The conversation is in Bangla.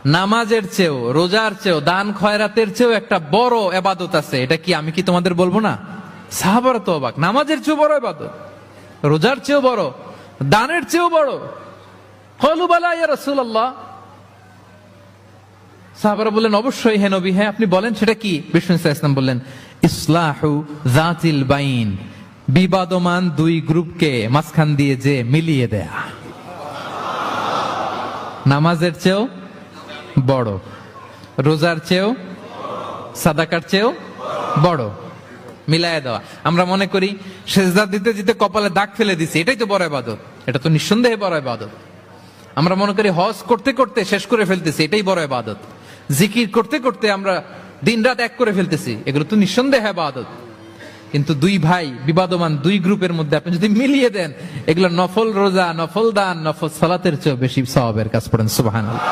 নামাজের চেয়েও, রোজার চেয়েও, দান খয়রাতের চেয়েও একটা বড় ইবাদত আছে। এটা কি আমি কি তোমাদের বলবো না? সাহাবারা তো অবাক, নামাজের চেয়েও বড় ইবাদত, রোজার চেয়েও বড়, দানের চেয়েও বড়। ক্বালু বালা ইয়া রাসূলুল্লাহ। সাহাবারা বললেন অবশ্যই হে নবী, হ্যাঁ আপনি বলেন সেটা কি? বিষ্ণু সাল্লাল্লাহু আলাইহি ওয়াসাল্লাম বললেন ইসলাহু যাতিল বাইন, বিবাদমান দুই গ্রুপকে মাঝখান দিয়ে যে মিলিয়ে দেয়া। নামাজের চেয়েও বড়, রোজার চেয়েও, সাদাকার চেয়েও বড়, মিলায় দেওয়া। আমরা মনে করি সেজদা দিতে দিতে কপালে দাগ ফেলে দিছি, এটাই তো বড় ইবাদত। এটা তো নিঃসন্দেহে বড় ইবাদত। আমরা মনে করি হজ করতে করতে শেষ করে ফেলতেছি, এটাই বড় ইবাদত। জিকির করতে করতে আমরা দিনরাত এক করে ফেলতেছি, এগুলো তো নিঃসন্দেহে ইবাদত। কিন্তু দুই ভাই বিবাদমান দুই গ্রুপের মধ্যে আপনি যদি মিলিয়ে দেন, এগুলো নফল রোজা, নফল দান, নফল সালাতের চেয়ে বেশি সওয়াবের কাজ। পড়েন সুবহানাল্লাহ।